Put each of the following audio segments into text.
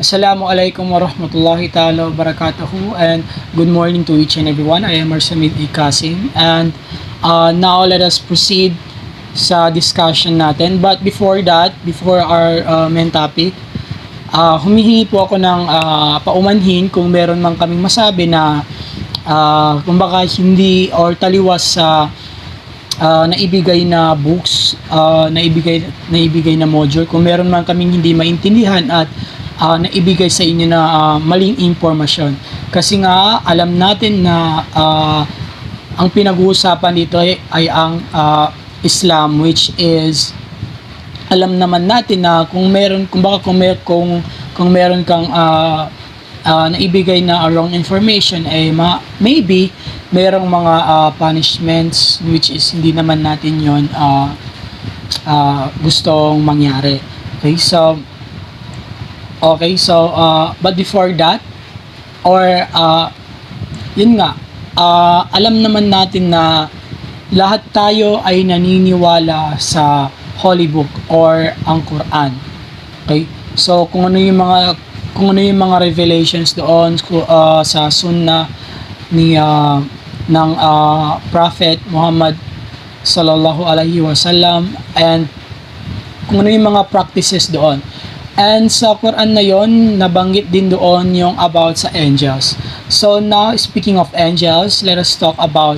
Assalamualaikum warahmatullahi ta'ala wabarakatuhu, and good morning to each and everyone. I am Arsamid Kasim, and now let us proceed sa discussion natin. But before that, before our main topic, humihingi po ako ng paumanhin kung meron man kaming masabi na kung baka hindi or taliwas sa naibigay na books, naibigay na module, kung meron man kaming hindi maintindihan at naibigay sa inyo na maling impormasyon. Kasi nga alam natin na ang pinag-uusapan dito ay ang Islam, which is alam naman natin na kung meron kang naibigay na wrong information ay maybe merong mga punishments which is hindi naman natin yon gustong mangyari. But before that, or yun nga, alam naman natin na lahat tayo ay naniniwala sa Holy Book or ang Quran. Okay? So kung ano yung mga revelations doon sa Sunnah ng Prophet Muhammad sallallahu alaihi wasallam, and kung ano yung mga practices doon. And sa Quran na yon, nabanggit din doon yung about sa angels. So now, speaking of angels, let us talk about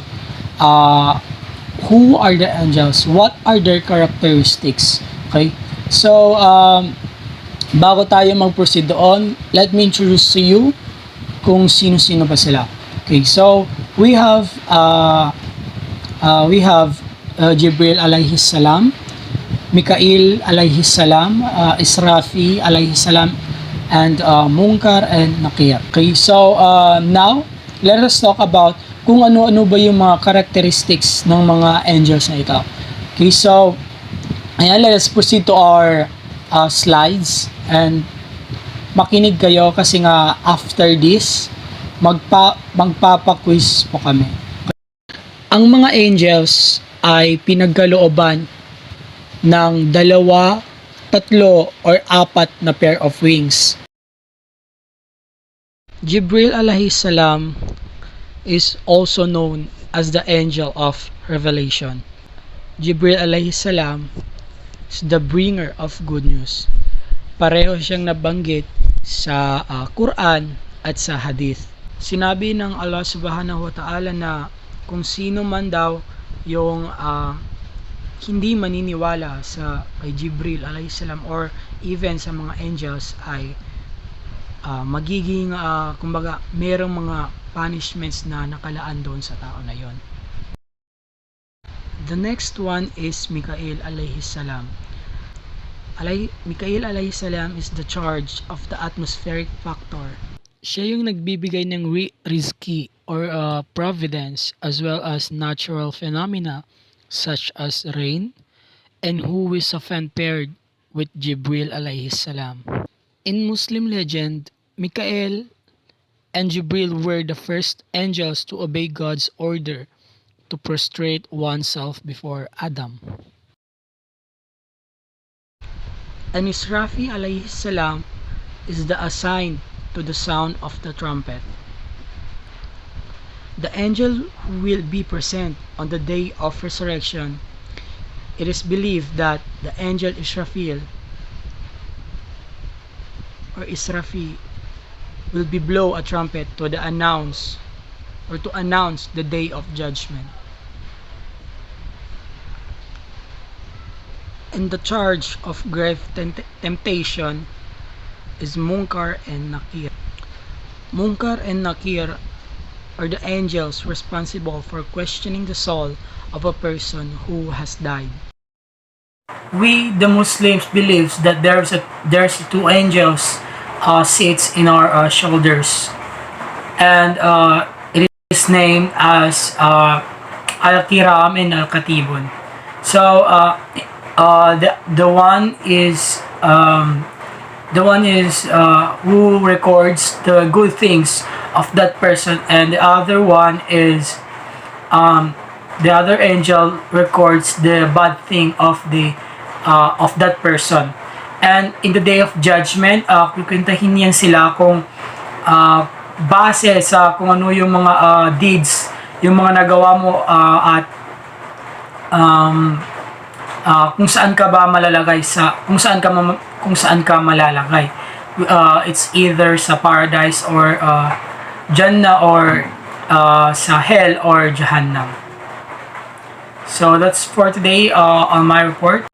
who are the angels? What are their characteristics? Okay? So, bago tayo mag-proceed doon, let me introduce to you kung sino-sino ba sila. Okay, so we have Jibril alayhi salam, Mikail alayhi salam, Israfi alayhi salam, and Munkar and Nakir. Okay, so now let us talk about kung ano-ano ba yung mga characteristics ng mga angels na ito. Okay, so ayan, let us proceed to our slides, and makinig kayo kasi nga after this magpapa-quiz po kami. Ang mga angels ay pinagkalooban ng 2, 3, or 4 na pair of wings. Jibril alayhi salam is also known as the angel of revelation. Jibril alayhi salam is the bringer of good news. Pareho siyang nabanggit sa Quran at sa Hadith. Sinabi ng Allah subhanahu wa ta'ala na kung sino man daw yung hindi maniniwala sa kay Jibril alayhi salam or even sa mga angels ay magiging kumbaga merong mga punishments na nakalaan doon sa tao na yon. The next one is Mikail alayhi salam. Mikail alayhi salam is the charge of the atmospheric factor. Siya yung nagbibigay ng rizki or providence as well as natural phenomena such as rain, and who is often paired with Jibril alayhi salam. In Muslim legend, Mikael and Jibril were the first angels to obey God's order to prostrate oneself before Adam. And Israfi alayhi salam is the assigned to the sound of the trumpet. The angel who will be present on the day of resurrection. It is believed that the angel Israfil or Israfi will be blow a trumpet to announce the day of judgment. And the charge of grave temptation is Munkar and Nakir. Munkar and Nakir are the angels responsible for questioning the soul of a person who has died. We, the Muslims, believes that there's 2 angels sits in our shoulders, and it is named as Al-Kiram and Al-Katibun. So the one is who records the good things of that person, and the other one is the other angel records the bad thing of that person. And in the day of judgment, kukwentahin niyan sila kung base sa kung ano yung mga deeds, yung mga nagawa mo at kung saan ka ba malalagay kung saan ka malalagay. It's either sa paradise or Jannah or sa hell or Jahannam. So that's for today on my report.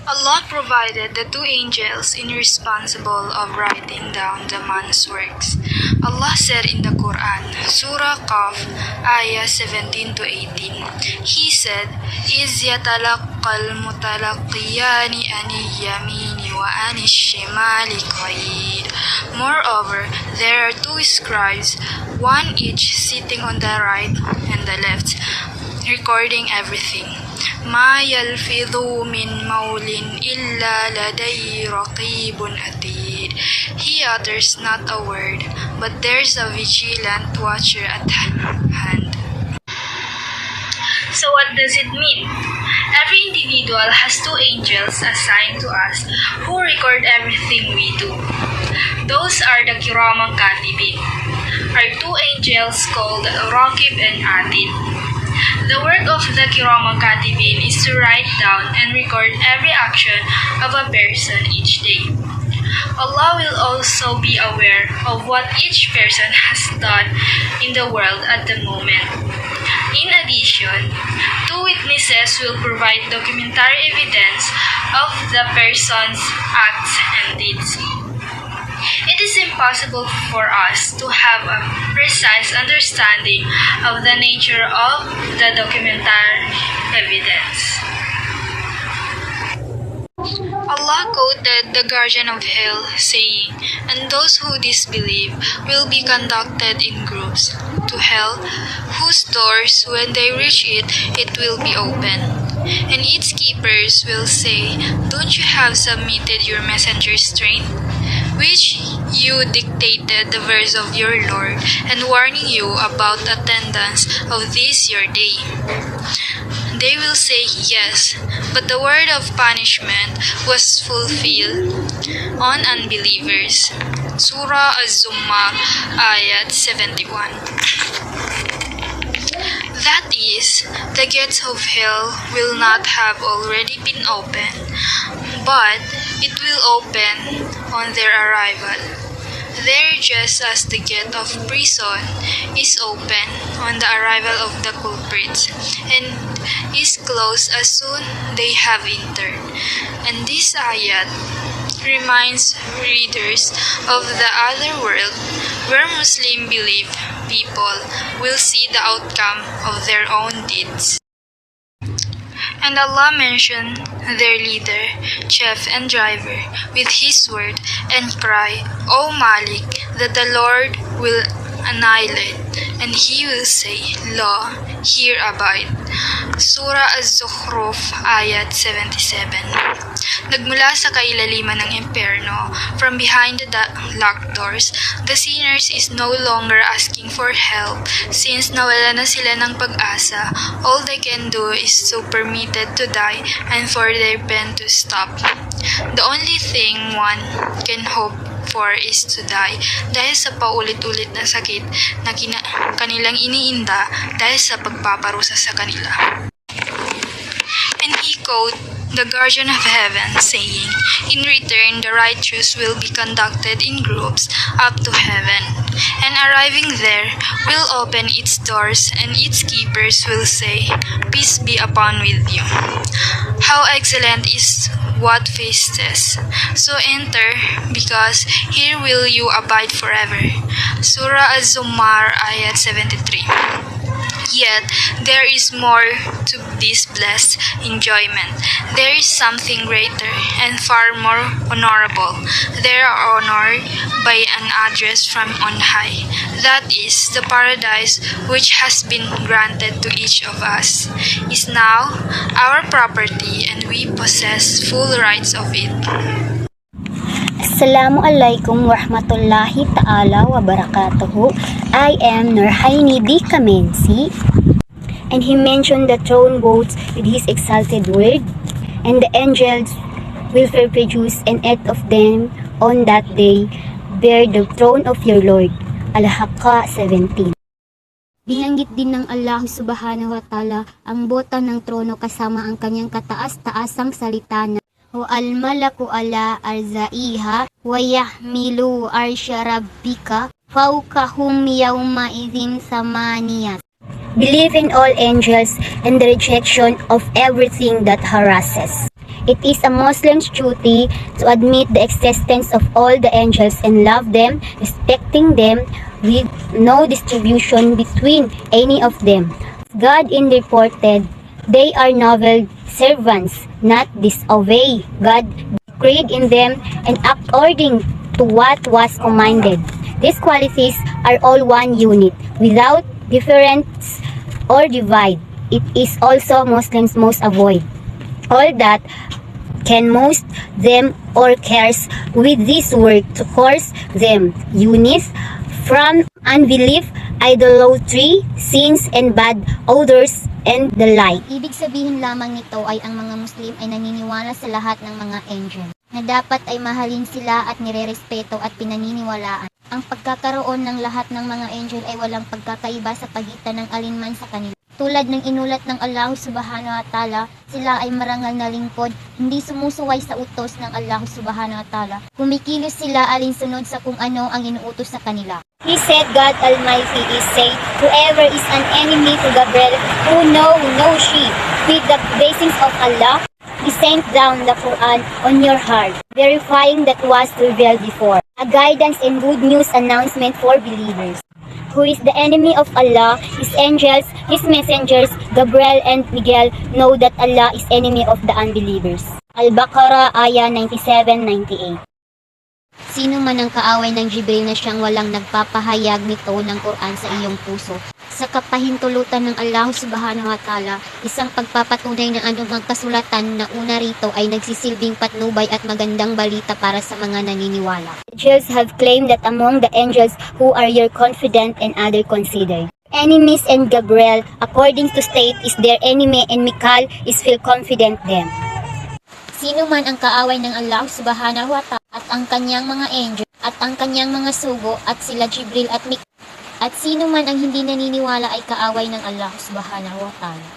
Allah provided the two angels responsible of writing down the man's works. Allah said in the Quran, Surah Qaf, Ayah 17 to 18, He said, إِذْ يَتَلَقَّى الْمُتَلَقِّيَانِ عَنِ الْيَمِينِ وَعَنِ الشِّمَالِ قَعِيدٌ. Moreover, there are two scribes, one each sitting on the right and the left, recording everything. ما يلفظ من قول إلا لديه رقيب عتيد. He utters not a word, but there's a vigilant watcher at hand. So what does it mean? Every individual has two angels assigned to us who record everything we do. Those are the Kiramang Katibin, are two angels called Raqib and Atid. The work of the Kiramang Katibin is to write down and record every action of a person each day. Allah will also be aware of what each person has done in the world at the moment. In addition, two witnesses will provide documentary evidence of the person's acts and deeds. It is impossible for us to have a precise understanding of the nature of the documentary evidence. Allah quoted the guardian of hell, saying, "And those who disbelieve will be conducted in groups to hell, whose doors, when they reach it, it will be open. And its keepers will say, Don't you have submitted your messenger's train, which you dictated the verse of your Lord, and warning you about attendance of this your day? They will say, Yes, but the word of punishment was fulfilled on unbelievers." Surah Az-Zumar, Ayat 71. That is, the gates of hell will not have already been opened, but it will open on their arrival. There, just as the gate of prison is open on the arrival of the culprits, and is closed as soon they have entered. And this ayat reminds readers of the other world where Muslim belief people will see the outcome of their own deeds. And Allah mentioned their leader, chief and driver with his word and cry, O Malik, that the Lord will annihilate, and he will say, Lo, here abide. Surah Az-Zukhruf, Ayat 77. Nagmula sa kailaliman ng impyerno, from behind the locked doors, the sinners is no longer asking for help, since nawala na sila ng pag-asa. All they can do is to permitted to die and for their pen to stop. The only thing one can hope for is to die dahil sa paulit-ulit na sakit na kanilang iniinda dahil sa pagpaparusa sa kanila. And he quoted the guardian of heaven, saying, In return, the righteous will be conducted in groups up to heaven, and arriving there, will open its doors, and its keepers will say, Peace be upon with you. How excellent is what faces. So enter, because here will you abide forever. Surah Az-Zumar, Ayat 73. Yet, there is more to this blessed enjoyment. There is something greater and far more honorable. They are honored by an address from on high. That is, the paradise which has been granted to each of us is now our property, and we possess full rights of it. Assalamualaikum warahmatullahi ta'ala wabarakatuhu. I am Norhainie Kamensi, and he mentioned the throne boats with his exalted word, and the angels will produce and eight of them on that day bear the throne of your Lord. Al-Haqqa 17. Binanggit din ng Allah subhanahu wa ta'ala ang bota ng trono kasama ang kanyang kataas-taasang salita na وَالْمَلَكُ عَلَى أَرْجَائِهَا وَيَحْمِلُ عَرْشَ رَبِّكَ فَوْقَهُمْ يَوْمَئِذٍ ثَمَانِيَةٌ. Believe in all angels and the rejection of everything that harasses. It is a Muslim's duty to admit the existence of all the angels and love them, respecting them with no distribution between any of them. God in reported, they are noble servants, not disobey God, create in them and act according to what was commanded. These qualities are all one unit, without difference or divide. It is also Muslims most avoid all that can most them or cares with this work to force them units from unbelief, idolatry, sins and bad odors and the like. Ibig sabihin lamang nito ay ang mga Muslim ay naniniwala sa lahat ng mga angel, na dapat ay mahalin sila at nirerespeto at pinaniniwalaan. Ang pagkakaroon ng lahat ng mga angel ay walang pagkakaiba sa pagitan ng alinman sa kanila. Tulad ng inulat ng Allah subhanahu wa ta'ala, sila ay marangal na lingkod, hindi sumusuway sa utos ng Allah subhanahu wa ta'ala. Kumikilos sila alinsunod sa kung ano ang inuutos sa kanila. He said, God Almighty is saying, whoever is an enemy to Gabriel, who no she, with the blessings of Allah, He sent down the Quran on your heart, verifying that was revealed before. A guidance and good news announcement for believers. Who is the enemy of Allah, His angels, His messengers, Gabriel and Miguel, know that Allah is enemy of the unbelievers. Al-Baqarah, Ayah 97-98. Sino man ang kaaway ng Jibril na siyang walang nagpapahayag nito ng Quran sa iyong puso, sa kapahintulutan ng Allah subhanahu wa ta'ala, isang pagpapatunay ng anumang kasulatan na una rito ay nagsisilbing patnubay at magandang balita para sa mga naniniwala. Angels have claimed that among the angels who are your confidant and other considered. Enemies and Gabriel, according to state, is their enemy and Mikal is feel confident them. Sino man ang kaaway ng Allah subhanahu wa ta'ala at ang kanyang mga angel at ang kanyang mga sugo at sila Jibril at Mikal, at sino man ang hindi naniniwala ay kaaway ng Allah subhanahu wa ta'ala.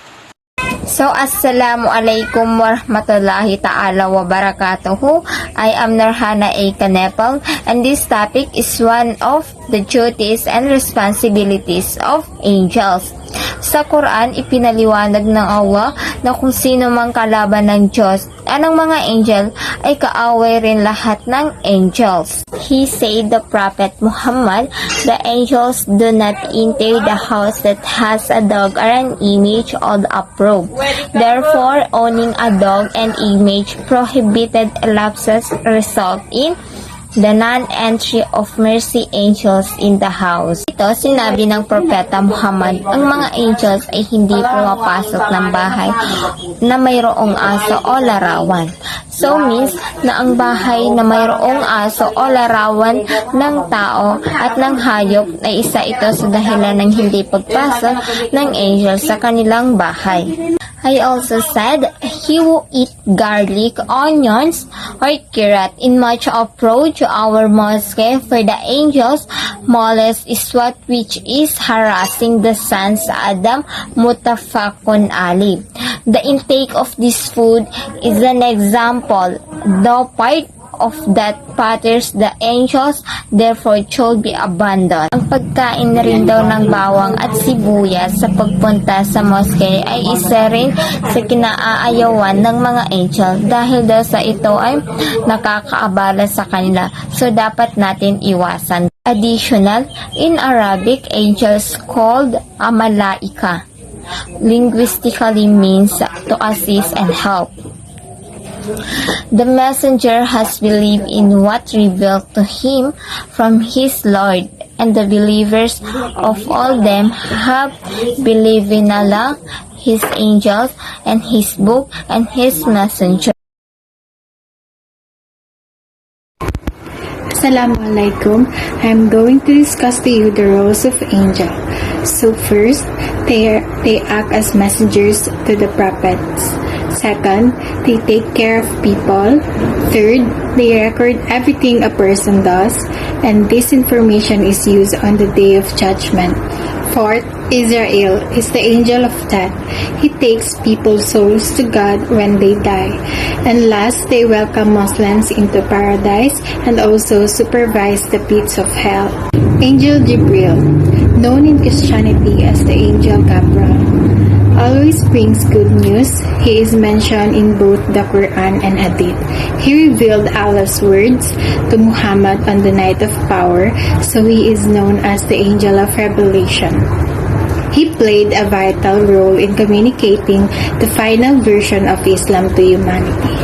So, Assalamualaikum warahmatullahi ta'ala wabarakatuhu. I am Norhana Kanebpal, and this topic is one of the duties and responsibilities of angels. Sa Quran, ipinaliwanag ng Allah na kung sino mang kalaban ng Diyos at ng mga angel ay kaaway rin lahat ng angels. He said, the Prophet Muhammad, the angels do not enter the house that has a dog or an image or a robe. Therefore, owning a dog and image prohibited lapses result in the non-entry of mercy angels in the house. Ito, sinabi ng Propeta Muhammad, ang mga angels ay hindi pumapasok ng bahay na mayroong aso o larawan. So means na ang bahay na mayroong aso o larawan ng tao at ng hayop ay isa ito sa dahilan ng hindi pagpasok ng angels sa kanilang bahay. I also said, he who eat garlic, onions, or carrot in much approach to our mosque for the angels, molest is what which is harassing the sons Adam mutafakun ali. The intake of this food is an example, though part of that patters the angels, therefore should be abandoned. Ang pagkain rin daw ng bawang at sibuyas sa pagpunta sa mosque ay isa rin sa kinaayawan ng mga angel dahil daw sa ito ay nakakaabala sa kanila, so dapat natin iwasan. Additional, in Arabic, angels called a malaika linguistically means to assist and help. The messenger has believed in what revealed to him from his Lord, and the believers of all them have believed in Allah, His angels, and His book, and His messenger. Assalamualaikum. I'm going to discuss to you the roles of angel. So first, they act as messengers to the prophets. Second, they take care of people. Third, they record everything a person does, and this information is used on the day of judgment. Fourth, Israel is the angel of death. He takes people's souls to God when they die. And last, they welcome Muslims into paradise and also supervise the pits of hell. Angel Jibril, known in Christianity as the angel Gabriel, always brings good news. He is mentioned in both the Quran and Hadith. He revealed Allah's words to Muhammad on the night of power, so he is known as the angel of revelation. He played a vital role in communicating the final version of Islam to humanity.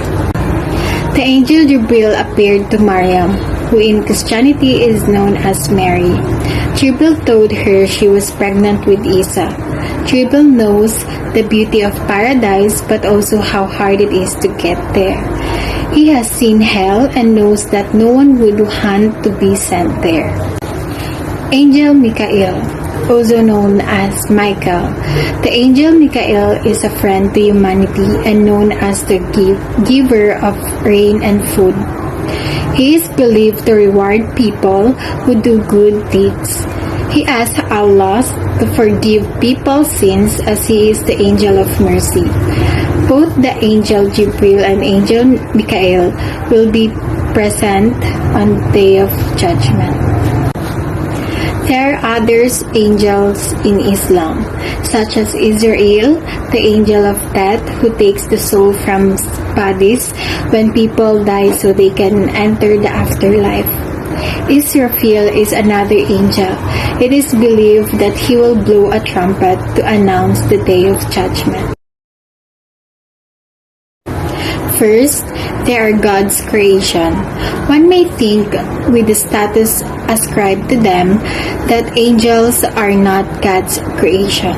The angel Jibril appeared to Maryam, who in Christianity is known as Mary. Jibril told her she was pregnant with Isa. Jibril knows the beauty of paradise but also how hard it is to get there. He has seen hell and knows that no one would want to be sent there. Angel Michael, also known as Michael. The angel Michael is a friend to humanity and known as the giver of rain and food. He is believed to reward people who do good deeds. He asks Allah to forgive people's sins as he is the angel of mercy. Both the angel Jibril and angel Michael will be present on the day of judgment. There are other angels in Islam, such as Israel, the angel of death who takes the soul from bodies when people die so they can enter the afterlife. Israfil is another angel. It is believed that he will blow a trumpet to announce the day of judgment. First, they are God's creation. One may think, with the status ascribed to them, that angels are not God's creation.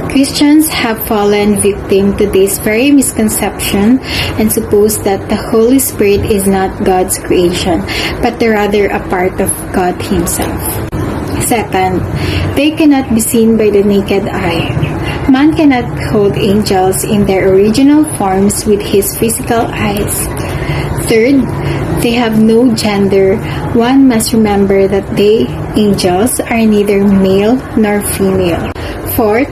Christians have fallen victim to this very misconception and suppose that the Holy Spirit is not God's creation, but rather a part of God Himself. Second, they cannot be seen by the naked eye. Man cannot behold angels in their original forms with his physical eyes. Third, they have no gender. One must remember that they, angels, are neither male nor female. Fourth,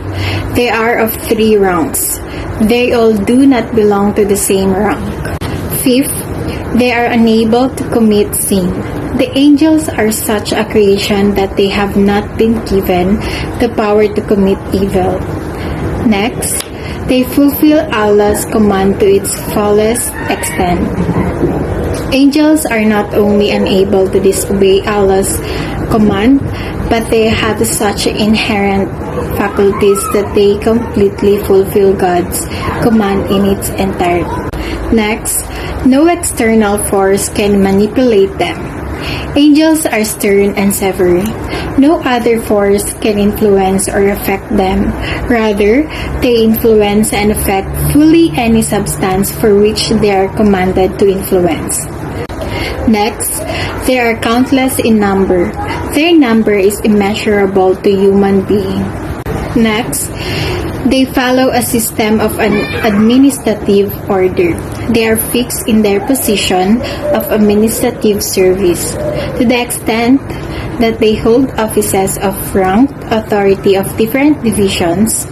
they are of three ranks. They all do not belong to the same rank. Fifth, they are unable to commit sin. The angels are such a creation that they have not been given the power to commit evil. Next, they fulfill Allah's command to its fullest extent. Angels are not only unable to disobey Allah's command, but they have such inherent faculties that they completely fulfill God's command in its entirety. Next, no external force can manipulate them. Angels are stern and severe. No other force can influence or affect them. Rather, they influence and affect fully any substance for which they are commanded to influence. Next, they are countless in number. Their number is immeasurable to human being. Next, they follow a system of an administrative order. They are fixed in their position of administrative service to the extent that they hold offices of rank, authority of different divisions.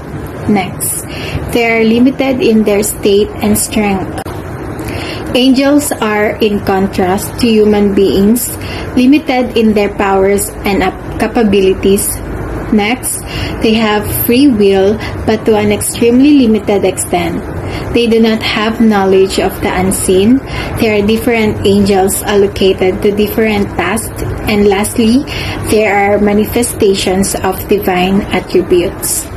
Next, they are limited in their state and strength. Angels are, in contrast to human beings, limited in their powers and capabilities. Next, they have free will but to an extremely limited extent. They do not have knowledge of the unseen. There are different angels allocated to different tasks. And lastly, there are manifestations of divine attributes.